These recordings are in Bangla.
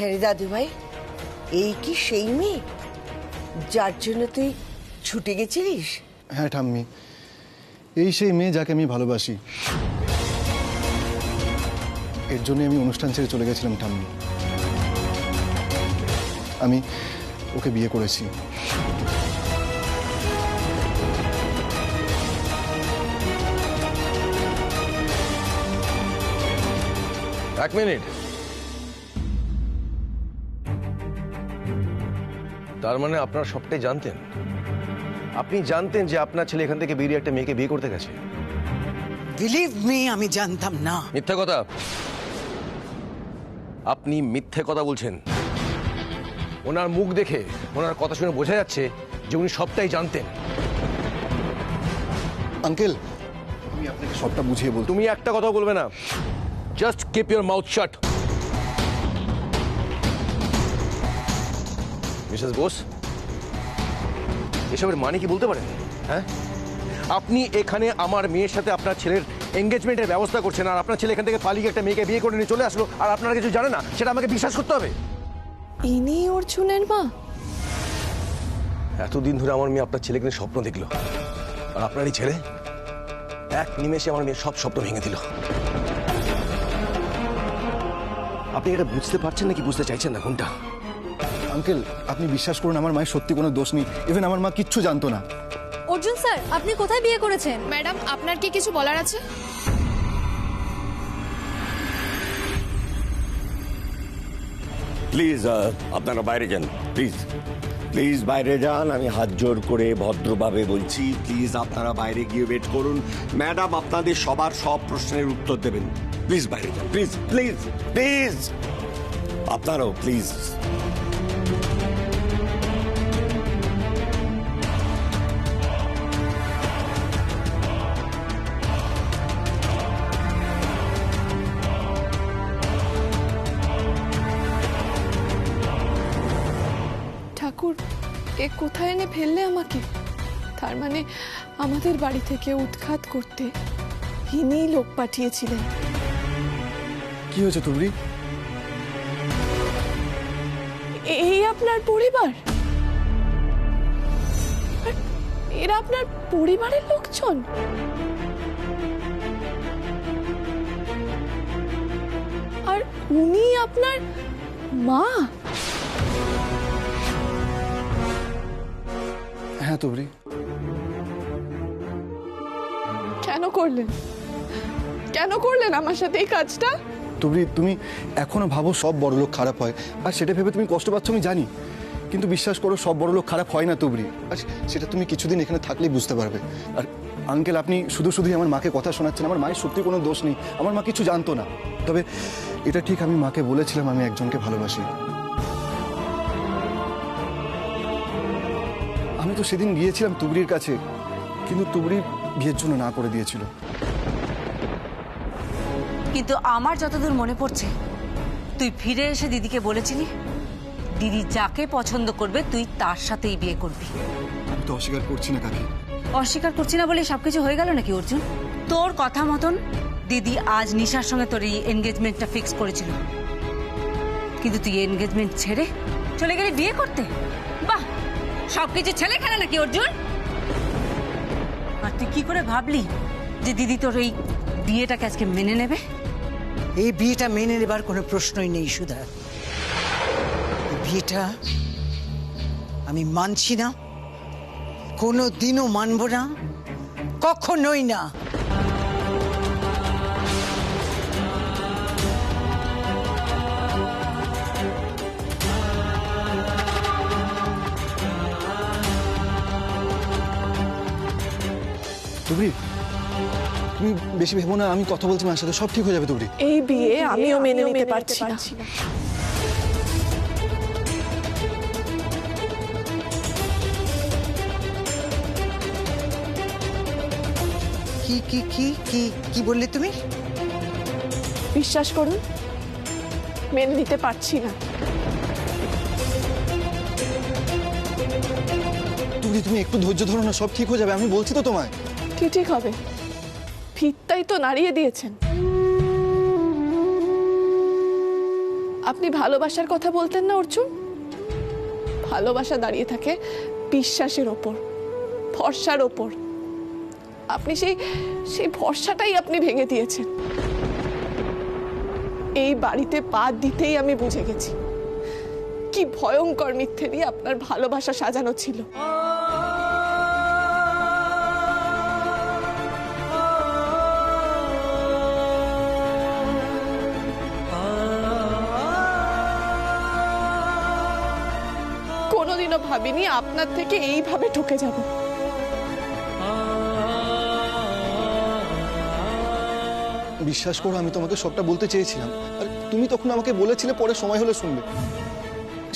হ্যাঁ রে দাদু ভাই, এই কি সেই মেয়ে যার জন্য তুই ছুটে গেছিলিস? হ্যাঁ ঠাম্মি, এই সেই মেয়ে যাকে আমি ভালোবাসি। এর জন্য আমি অনুষ্ঠান ছেড়ে চলে গেছিলাম ঠাম্মি। আমি ওকে বিয়ে করেছি। এক মিনিট। তার মানে আপনারা সবটাই জানতেন? আপনি জানতেন যে আপনার ছেলে এখান থেকে বেরিয়ে একটা মেয়েকে বিয়ে করতে গেছে? বিলিভ মি, আমি জানতাম না। মিথ্যা কথা। আপনি মিথ্যে কথা বলছেন। ওনার মুখ দেখে, ওনার কথা শুনে বোঝা যাচ্ছে যে উনি সবটাই জানতেন। আঙ্কেল, আমি আপনাকে সবটা বুঝিয়ে বলছি। তুমি একটা কথা বলবে না। Just keep your mouth shut. Mrs Bose, এসবের মানে কি বলতে পারেন? হ্যাঁ, আপনি এখানে আমার মেয়ের সাথে আপনার ছেলের এঙ্গেজমেন্টের ব্যবস্থা করছেন, আর আপনার ছেলে এখান থেকে পালিয়ে একটা মেয়েকে বিয়ে করে নিয়ে চলে আসলো, আর আপনারা কিছু জানেন না, সেটা আমাকে বিশ্বাস করতে হবে? ইনি অর্জুনের মা? এতদিন ধরে আমার মেয়ে আপনার ছেলেকে নিয়ে স্বপ্ন দেখলো, আর আপনারই ছেলে এক নিমেষে আমার মেয়ের সব স্বপ্ন ভেঙে দিল। আপনি এটা বুঝতে পারছেন নাকি বুঝতে চাইছেন না, কোনটা? আঙ্কেল, আপনি বিশ্বাস করুন, আমার মায়ের সত্যি কোনো দোষ নেই। ইভেন আমার মা কিচ্ছু জানতো না। অর্জুন স্যার, আপনি কোথায় বিয়ে করেছেন? ম্যাডাম, আপনার কি কিছু বলার আছে? প্লিজ আপনারা বাইরে যান, প্লিজ প্লিজ বাইরে যান। আমি হাত জোর করে ভদ্রভাবে বলছি, প্লিজ আপনারা বাইরে গিয়ে ওয়েট করুন। ম্যাডাম আপনাদের সবার সব প্রশ্নের উত্তর দেবেন। প্লিজ বাইরে যান, প্লিজ প্লিজ প্লিজ, আপনারাও প্লিজ। ঠাকুর, এ কোথায় এনে ফেললে আমাকে? তার মানে আমাদের বাড়ি থেকে উৎখাত করতে ইনিই লোক পাঠিয়েছিলেন। কি হয়েছে তুবরি? এই আপনার পরিবার? আর এরা আপনার পরিবারের লোকজন? আর উনি আপনার মা? হ্যাঁ তুবরি। কেন করলেন? কেন করলেন আমার সাথে এই কাজটা? তুবরি, তুমি এখনো ভাবো সব বড় লোক খারাপ হয়, আর সেটা ভেবে তুমি কষ্ট পাচ্ছ আমি জানি, কিন্তু বিশ্বাস করো সব বড় লোক খারাপ হয় না তুবরি। আর সেটা তুমি কিছুদিন এখানে থাকলেই বুঝতে পারবে। আর আঙ্কেল, আপনি শুধুই আমার মাকে কথা শোনাচ্ছেন। আমার মায়ের সত্যি কোনো দোষ নেই, আমার মা কিছু জানতো না। তবে এটা ঠিক, আমি মাকে বলেছিলাম আমি একজনকে ভালোবাসি। আমি তো সেদিন গিয়েছিলাম তুবরির কাছে, কিন্তু তুবরি বিয়ের জন্য না করে দিয়েছিল। কিন্তু আমার যতদূর মনে পড়ছে, তুই ফিরে এসে দিদিকে বলেছিলি দিদি যাকে পছন্দ করবে তুই তার সাথেই বিয়ে করবি। আমি তো অস্বীকার করছি না কাকি। অস্বীকার করছি না বলে সবকিছু হয়ে গেল নাকি অর্জুন? তোর কথা মতন দিদি আজ নিশার সঙ্গে তোর এই এনগেজমেন্টটা ফিক্স করেছিল, কিন্তু তুই এনগেজমেন্ট ছেড়ে চলে গেলি বিয়ে করতে। বাহ, সবকিছু ছেলে খেলা নাকি অর্জুন? আর তুই কি করে ভাবলি যে দিদি তোর এই বিয়েটাকে আজকে মেনে নেবে? এই বিয়েটা মেনে নেবার কোনো প্রশ্নই নেই সুধা। এই বিয়েটা আমি মানছি না, কোনো দিনও মানব না, কখনোই না। তুবরি, তুমি বেশি ভেবো না, আমি কথা বলছি মার সাথে, সব ঠিক হয়ে যাবে তুবরি। এই বিয়ে আমিও মেনে নিতে পারছি না। কি কি কি কি কি বললে তুমি? বিশ্বাস করুন, মেনে নিতে পারছি না। তুবরি, তুমি একটু ধৈর্য ধরো না, সব ঠিক হয়ে যাবে, আমি বলছি তো তোমায়। কি ঠিক হবে? ভিতটাই তো নাড়িয়ে দিয়েছেন। আপনি ভালোবাসার কথা বলতেন না অর্জুন? ভালোবাসা দাঁড়িয়ে থাকে বিশ্বাসের ওপর, ভরসার ওপর। আপনি সেই ভরসাটাই আপনি ভেঙে দিয়েছেন। এই বাড়িতে পা দিতেই আমি বুঝে গেছি কি ভয়ঙ্কর মিথ্যে দিয়ে আপনার ভালোবাসা সাজানো ছিল। কোনোদিনও ভাবিনি আপনার থেকে এইভাবে ঠকে যাব। বিশ্বাস করো, আমি তোমাকে সবটা বলতে চেয়েছিলাম, আর তুমি তখন আমাকে বলেছিলে পরে সময় হলে শুনবে।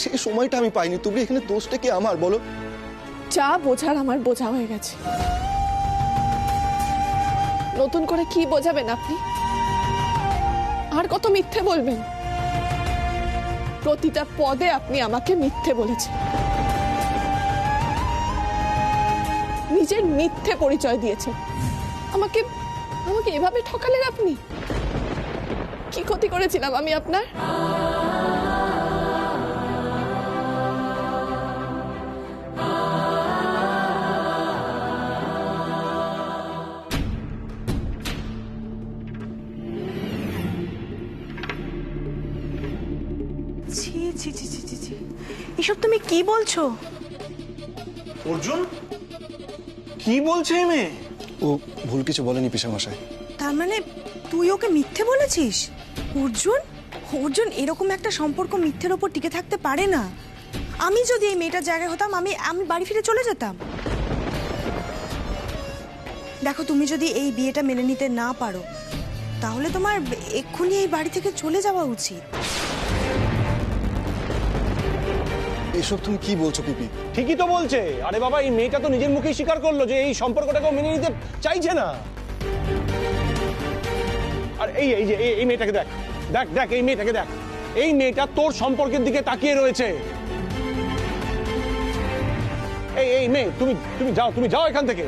সেই সময়টা আমি পাইনি। তুমি এখানে দোষটা কি আমার বলো? যা বোঝার আমার বোঝা হয়ে গেছে। নতুন করে কি বোঝাবেন আপনি? আর কত মিথ্যে বলবেন? প্রতিটা পদে আপনি আমাকে মিথ্যে বলেছেন, নিজের মিথ্যে পরিচয় দিয়েছেন। আমাকে আমাকে এভাবে ঠকালেন আপনি? কি ক্ষতি করেছিলাম আমি আপনার? ছি ছি ছি ছি ছি ছি, এসব তুমি কি বলছো? অর্জুন কি বলছে এই মেয়ে? ও ভুল কিছু বলেনি পিসেমশাই। তার মানে তুই ওকে মিথ্যে বলেছিস? অর্জুন, অর্জুন এরকম একটা সম্পর্ক মিথ্যের ওপর টিকে থাকতে পারে না। আমি যদি এই মেয়েটার জায়গায় হতাম, আমি বাড়ি ফিরে চলে যেতাম। দেখো, তুমি যদি এই বিয়েটা মেনে নিতে না পারো, তাহলে তোমার এক্ষুনি এই বাড়ি থেকে চলে যাওয়া উচিত। এসব তুমি কি বলছো পিপি? ঠিকই তো বলছে। আরে বাবা, এই মেয়েটা তো নিজের মুখেই স্বীকার করলো যে এই সম্পর্কটাকে মেনে নিতে চাইছে না। আর এই এই যে এই মেয়েটাকে দেখ দেখ দেখ, এই মেয়েটাকে দেখ। এই মেয়েটা তোর সম্পর্কের দিকে তাকিয়ে রয়েছে। এই মেয়ে, তুমি যাও এখান থেকে।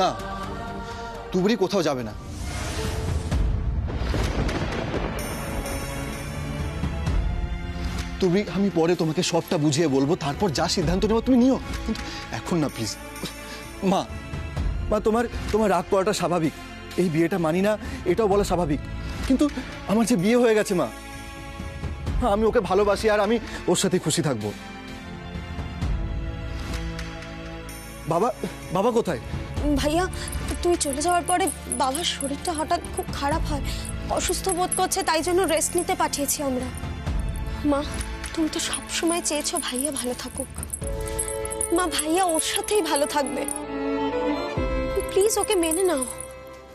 না, তুবড়ি কোথাও যাবে না। তুবড়ি, আমি পরে তোমাকে সবটা বুঝিয়ে বলবো, তারপর যা সিদ্ধান্ত নেবো তুমি নিও, কিন্তু এখন না প্লিজ। মা, তোমার রাগ করাটা স্বাভাবিক। এই বিয়েটা মানি না এটাও বলা স্বাভাবিক, কিন্তু আমার যে বিয়ে হয়ে গেছে মা, আমি ওকে ভালোবাসি আর আমি ওর সাথে খুশি থাকবো। বাবা কোথায়? ভাইয়া, তুই চলে যাওয়ার পরে বাবার শরীরটা হঠাৎ খুব খারাপ হয়, অসুস্থ বোধ করছে, তাই জন্য রেস্ট নিতে পাঠিয়েছি আমরা। মা, তুমি তো সবসময় চেয়েছো ভাইয়া ভালো থাকুক। মা, ভাইয়া ওর সাথেই ভালো থাকবে, প্লিজ ওকে মেনে নাও।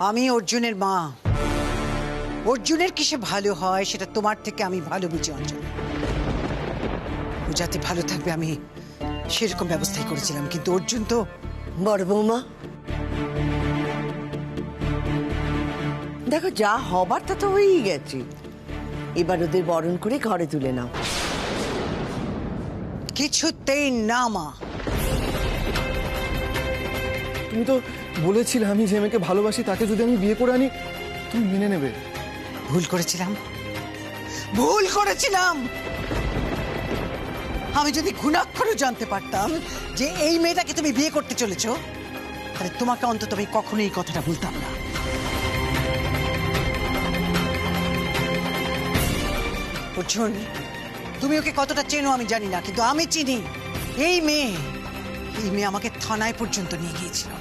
আমি অর্জুনের মা। অর্জুনের কিসে ভালো হয় সেটা তোমার থেকে আমি ভালো বুঝি অঞ্জলি। ও যাতে ভালো থাকবে আমি সেরকম ব্যবস্থাই করেছিলাম, কিন্তু অর্জুন তো। বড় বৌমা, দেখো যা হবার তা তো হয়েই গেছে। এবার ওদের বরণ করে ঘরে তুলে নাও। কিছুতেই না মা। তুমি তো বলেছিলে আমি যে মেয়েকে ভালোবাসি তাকে যদি আমি বিয়ে করে আনি তুমি মেনে নেবে। ভুল করেছিলাম, ভুল করেছিলাম। আমি যদি ঘুণাক্ষরও জানতে পারতাম যে এই মেয়েটাকে তুমি বিয়ে করতে চলেছো, তাহলে তোমাকে অন্তত আমি কখনো এই কথাটা বলতাম না। অর্জুন, তুমি ওকে কতটা চেনো আমি জানি না, কিন্তু আমি চিনি। এই মেয়ে আমাকে থানায় পর্যন্ত নিয়ে গিয়েছিল।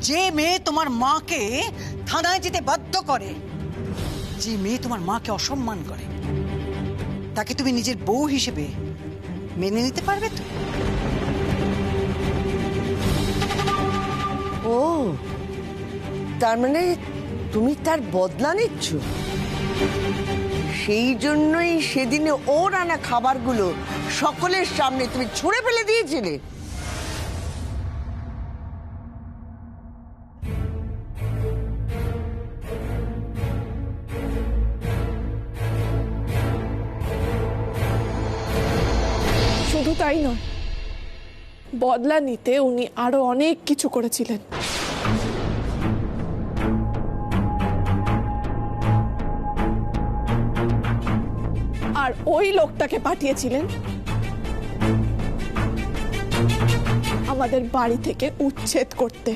যে মেয়ে তোমার মাকে থানায় যেতে বাধ্য করে, যে মেয়ে তোমার মাকে অসম্মান করে, তাকে তুমি নিজের বউ হিসেবে মেনে নিতে পারবে তো? ও, তার মানে তুমি তার বদলা নিচ্ছ? সেই জন্যই সেদিনে ওর আনা খাবারগুলো সকলের সামনে তুমি ছুঁড়ে ফেলে দিয়েছিলে। শুধু তাই নয়, বদলা নিতে উনি আরো অনেক কিছু করেছিলেন। আর ওই লোকটাকে পাঠিয়েছিলেন আমাদের বাড়ি থেকে উচ্ছেদ করতে।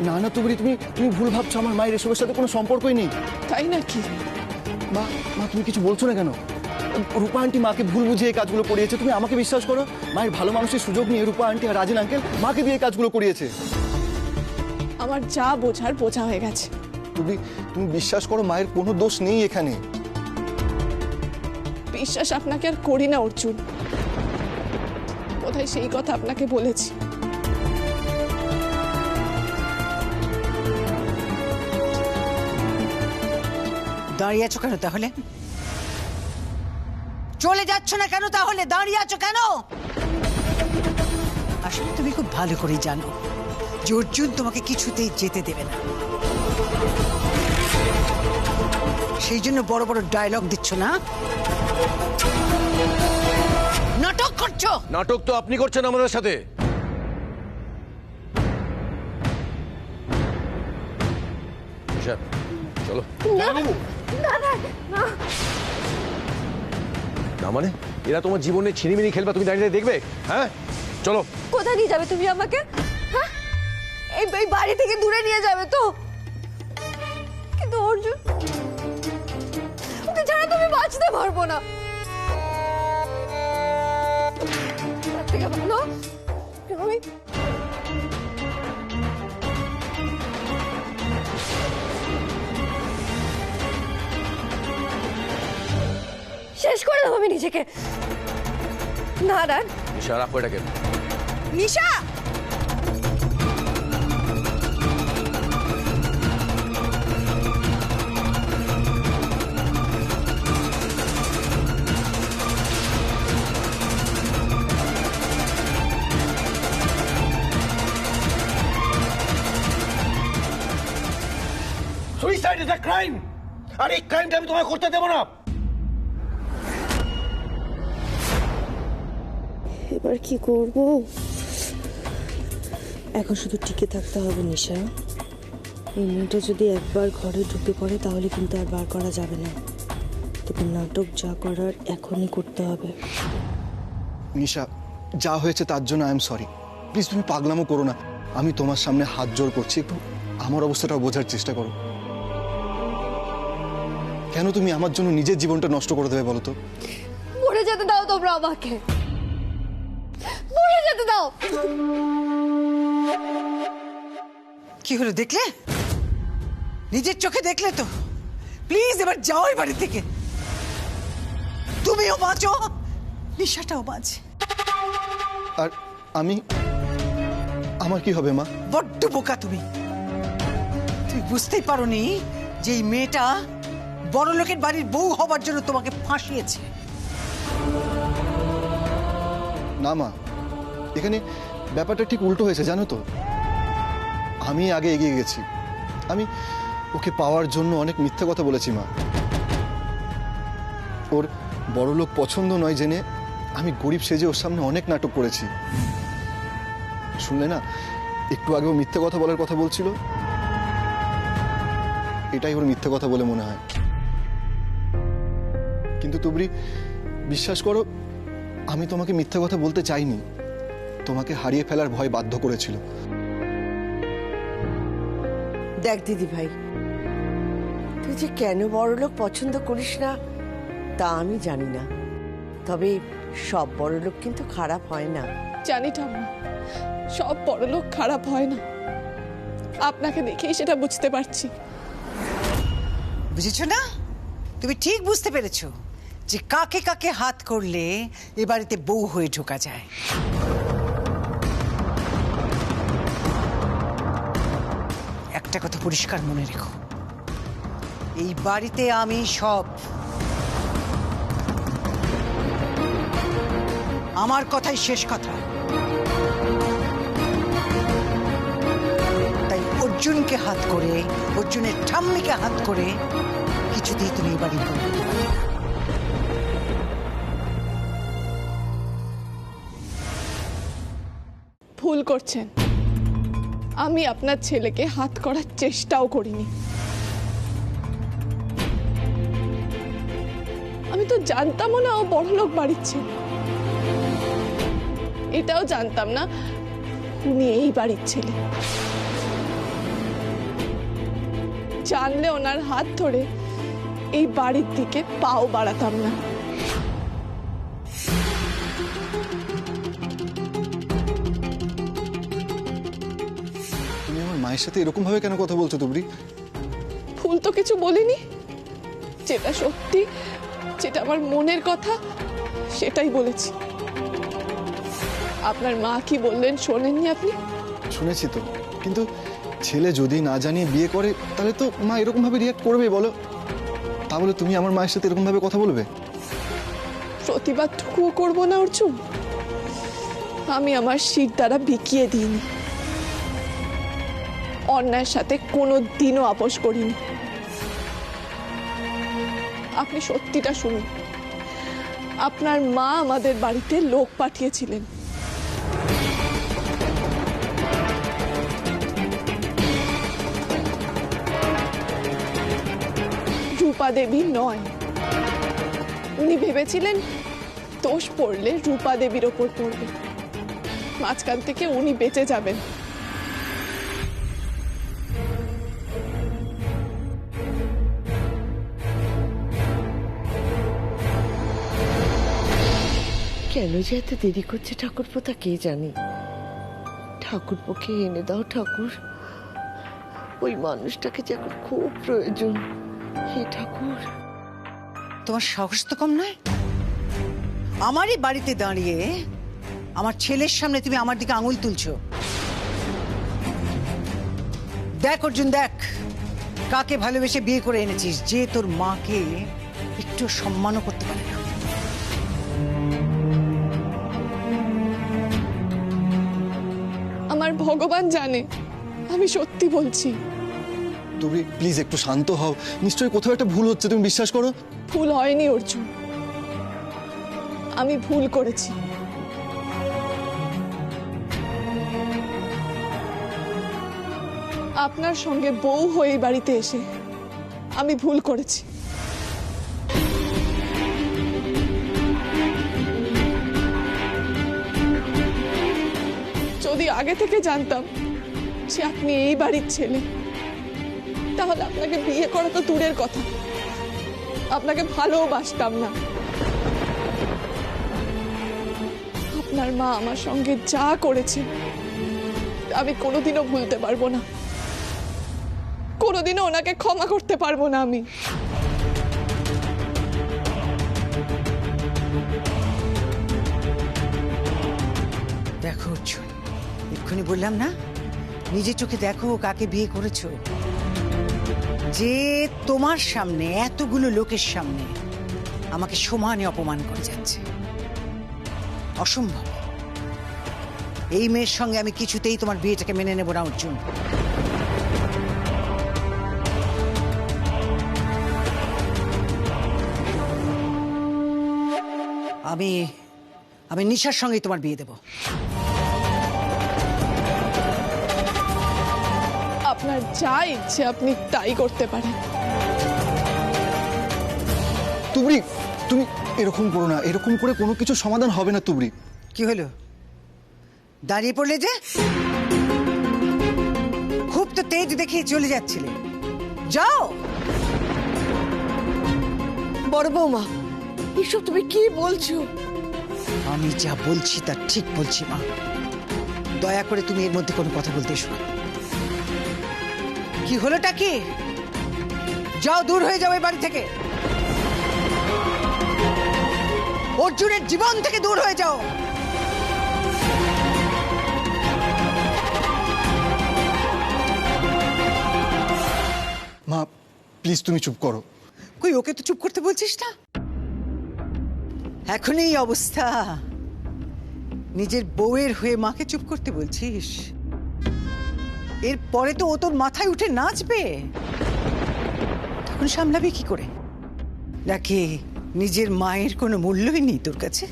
না না তুবরি, তুমি তুমি ভুল ভাবছো। আমার মায়ের এসবের সাথে কোনো সম্পর্কই নেই। তাই নাকি? মা মা তুমি কিছু বলছো না কেন? রূপা আন্টি মাকে ভুল বুঝিয়ে এই কাজগুলো করিয়েছে। তুমি আমাকে বিশ্বাস করো, মায়ের ভালো মানুষের সুযোগ নিয়ে রূপা আন্টি আর রাজেন আঙ্কেল মাকে দিয়ে এই কাজগুলো করিয়েছে। আমার যা বোঝার বোঝা হয়ে গেছে। তুমি তুমি বিশ্বাস করো, মায়ের কোনো দোষ নেই এখানে। বিশ্বাস আপনাকে আর করি না অর্জুন। বোধহয় সেই কথা আপনাকে বলেছি। দাঁড়িয়ে আছো কেন তাহলে? চলে যাচ্ছ না কেন তাহলে? দাঁড়িয়ে আছো কেন? আসলে তুমি খুব ভালো করে জানো যে অর্জুন তোমাকে কিছুতেই যেতে দেবে না। সেই জন্য বড় বড় ডায়লগ দিচ্ছ না, নাটক করছো। নাটক তো আপনি করছেন আমাদের সাথে। চলো। না মানে এরা তোমার জীবনে ছিনিমিনি খেলবা, তুমি দাঁড়িয়ে দেখবে? হ্যাঁ চলো। কোথায় নিয়ে যাবে তুমি আমাকে? হ্যাঁ, এই বাড়ি থেকে দূরে নিয়ে যাবে তো? কিন্তু অর্জুন, ওকে ছাড়া তুমি বাঁচতে পারবো না। তার থেকে ভালো আমি শেষ করে দেবো আমি নিজেকে। নারায়ণ, নিশা রাখো এটাকে। নিশা, সুইসাইড ইজ আ ক্রাইম, আর এই ক্রাইমটা আমি তোমায় করতে দেবো না। এবার কি করব? এখন শুধু টিকে থাকতে হবে নিশা। এই মেয়েটা যদি একবার ঘরে ঢুকে পড়ে তাহলে কিন্তু আর বার করা যাবে না। তবে নাটক যা করার এখনই করতে হবে। নিশা, যা হয়েছে তার জন্য আই এম সরি। প্লিজ তুমি পাগলামো করো না। আমি তোমার সামনে হাত জোড় করছি, একটু আমার অবস্থাটা বোঝার চেষ্টা করো। কেন তুমি আমার জন্য নিজের জীবনটা নষ্ট করে দেবে বলো তো? মরে যেতে দাও তোমরা আমাকে, মরে যেতে দাও। কি হলো দেখলে? নিজের চোখে দেখলে তো? প্লিজ এবার যাও এই বাড়ি থেকে। তুমিও বাঁচো, নিশাটাও বাঁচে। আর আমি, আমার কি হবে মা? বড্ড বোকা তুমি। তুমি বুঝতেই পারোনি যে এই মেয়েটা বড় লোকের বাড়ির বউ হবার জন্য তোমাকে ফাঁসিয়েছে। না মা, এখানে ব্যাপারটা ঠিক উল্টো হয়েছে জানো তো। আমি আগে এগিয়ে গেছি। আমি ওকে পাওয়ার জন্য অনেক মিথ্যে কথা বলেছি মা। ওর বড়লোক পছন্দ নয় জেনে আমি গরিব সেজে ওর সামনে অনেক নাটক করেছি। শুনলে না, একটু আগে ও মিথ্যে কথা বলার কথা বলছিল। এটাই ওর মিথ্যে কথা বলে মনে হয়। কিন্তু তুবরি, বিশ্বাস করো, আমি তোমাকে মিথ্যে কথা বলতে চাইনি। তোমাকে হারিয়ে ফেলার ভয় বাধ্য করেছিল। দেখ দিদি ভাই, তুই যে কেন বড়লোক পছন্দ করিস না তা আমি জানি না। তবে সব বড়লোক কিন্তু খারাপ হয় না। জানি ঠাম্মা, সব বড়লোক খারাপ হয় না। আপনাকে দেখেই সেটা বুঝতে পারছি। বুঝেছো না? তুমি ঠিক বুঝতে পেরেছো যে কাকে কাকে হাত করলে এ বাড়িতে বউ হয়ে ঢোকা যায়। একটা কথা পরিষ্কার মনে রেখো, এই বাড়িতে আমি সব। আমার কথাই শেষ কথা। তাই অর্জুনকে হাত করে, অর্জুনের ঠাম্মিকে হাত করে কিছুতেই তুমি এই বাড়ির বউ হতে পারবে না। ভুল করছেন। আমি আপনার ছেলেকে হাত করার চেষ্টাও করিনি। আমি তো জানতামও না ও বড়লোক বাড়ির ছেলে। এটাও জানতাম না উনি এই বাড়ির ছেলে। জানলে ওনার হাত ধরে এই বাড়ির দিকে পাও বাড়াতাম না। তুমি আমার মায়ের সাথে এরকম ভাবে কেন কথা বলছো তুবরি? ভুল তো কিছু বলিনি, যেটা সত্যি, যেটা আমার মনের কথা সেটাই বলেছি। আপনার মা কি বললেন শোনেননি আপনি? শুনেছি তো, কিন্তু ছেলে যদি না জানিয়ে বিয়ে করে তাহলে তো মা এরকম ভাবে রিয়াক্ট করবে বলো। তাহলে তুমি আমার মায়ের সাথে এরকম ভাবে কথা বলবে? প্রতিবাদটুকুও করবো না অর্জুন? আমি আমার শির দ্বারা বিকিয়ে দিইনি, অন্যায়ের সাথে কোনো দিনও আপোষ করিনি। আপনি সত্যিটা শুনুন, আপনার মা আমাদের বাড়িতে লোক পাঠিয়েছিলেন। রূপা দেবী নয়, উনি ভেবেছিলেন দোষ পড়লে রূপা দেবীর ওপর পড়বে, মাঝখান থেকে উনি বেঁচে যাবেন। কেন যে এত দেরি করছে ঠাকুরপো তা কে জানে। ঠাকুরপোকে এনে দাও ঠাকুর, ওই মানুষটাকে যে এখন খুব প্রয়োজন। হে ঠাকুর। তোমার সাহস তো কম নয়, আমারই বাড়িতে দাঁড়িয়ে আমার ছেলের সামনে তুমি আমার দিকে আঙুল তুলছো। দেখ অর্জুন, দেখ কাকে ভালোবেসে বিয়ে করে এনেছিস, যে তোর মাকে একটু সম্মানও করতে পারে না। আমার ভগবান জানে আমি সত্যি বলছি। তুমি প্লিজ একটু শান্ত হও, নিশ্চয়ই কোথাও একটা ভুল হচ্ছে, তুমি বিশ্বাস করো। ভুল হয়নি অর্জুন, আমি ভুল করেছি। আপনার সঙ্গে বউ হয়ে এই বাড়িতে এসে আমি ভুল করেছি। যদি আগে থেকে জানতাম যে আপনি এই বাড়ির ছেলে, তাহলে আপনাকে বিয়ে করা তো দূরের কথা, আপনাকে ভালোবাসতাম না। আপনার মা আমার সঙ্গে যা করেছে আমি কোনোদিনও ভুলতে পারবো না, কোনোদিনও ওনাকে ক্ষমা করতে পারবো না আমি। দেখো অর্জুন, এক্ষুনি বললাম না, নিজের চোখে দেখো কাকে বিয়ে করেছো। যে তোমার সামনে, এতগুলো লোকের সামনে আমাকে সমানে অপমান করে যাচ্ছে, অসম্ভব। এই মেয়ের সঙ্গে আমি কিছুতেই তোমার বিয়েটাকে মেনে নেব না অর্জুন। আমি আমি নিশার সঙ্গেই তোমার বিয়ে দেব। আপনার যা ইচ্ছে আপনি তাই করতে পারেন। তুবরি, তুমি এরকম করো না, এরকম করে কোনো কিছু সমাধান হবে না তুবরি। কি হলো, দাঁড়িয়ে পড়লে যে? খুব তো তেজ দেখিয়ে চলে যাচ্ছিলে, যাও। বড় বৌমা, এসব তুমি কি বলছো? আমি যা বলছি তা ঠিক বলছি মা, দয়া করে তুমি এর মধ্যে কোনো কথা বলতে এসো না। কি হলোটা কি? যাও, দূর হয়ে যাও এই বাড়ি থেকে, অর্জুনের জীবন থেকে দূর হয়ে যাও। মা প্লিজ তুমি চুপ করো। কই, ওকে তো চুপ করতে বলছিস না? এখন এই অবস্থা, নিজের বউয়ের হয়ে মাকে চুপ করতে বলছিস? এরপরে তো ও তোর মাথায় উঠে নাচবে, তখন সামলাবি কি করে? নাকি নিজের মায়ের কোনো মূল্যই নেই তোর কাছে?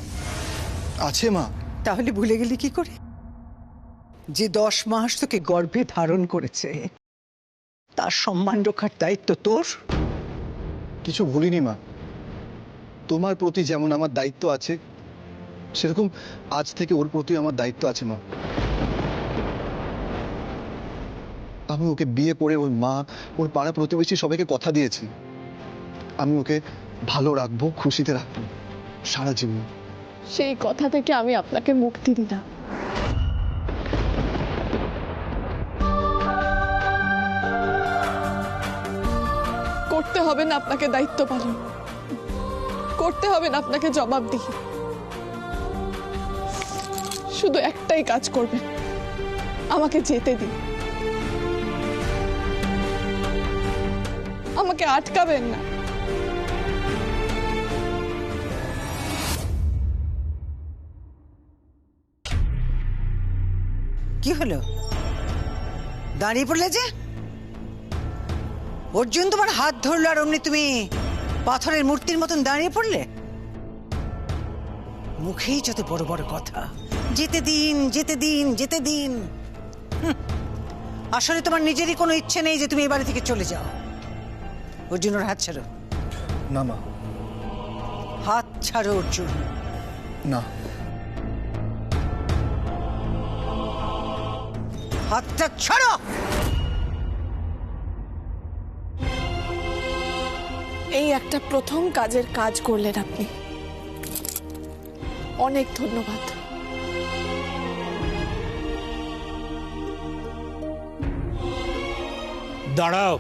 আছে মা। তাহলে ভুলে গেলি কি করে? যে 10 মাস তোকে গর্ভে ধারণ করেছে তার সম্মান রক্ষার দায়িত্ব তোর। কিছু ভুলিনি মা, তোমার প্রতি যেমন আমার দায়িত্ব আছে সেরকম আজ থেকে ওর প্রতি আমার দায়িত্ব আছে মা। আমি ওকে বিয়ে করে ওর মা, ওর পাড়া প্রতিবেশী সবাইকে কথা দিয়েছি আমি ওকে ভালো রাখবো, খুশিতে রাখবো সারা জীবন। সেই কথা থেকে আমি আপনাকে মুক্তি দিলাম। করতে হবে না আপনাকে দায়িত্ব পালন, করতে হবে না আপনাকে জবাবদিহি। শুধু একটাই কাজ করবেন, আমাকে যেতে দিন, আমাকে আটকাবেন না। কি হলো, দাঁড়িয়ে পড়লে যে? অর্জুন তোমার হাত ধরলো আর অমনি তুমি পাথরের মূর্তির মতন দাঁড়িয়ে পড়লে? মুখেই যত বড় বড় কথা, যেতে দিন যেতে দিন যেতে দিন। আসলে তোমার নিজেরই কোনো ইচ্ছে নেই যে তুমি এই বাড়ি থেকে চলে যাও। অর্জুন, ওর হাত ছাড়ো। না মা, হাত ছাড়ো অর্জুন। না। হাতটা ছাড়ো। এই একটা প্রথম কাজের কাজ করলেন আপনি, অনেক ধন্যবাদ। দাঁড়াও।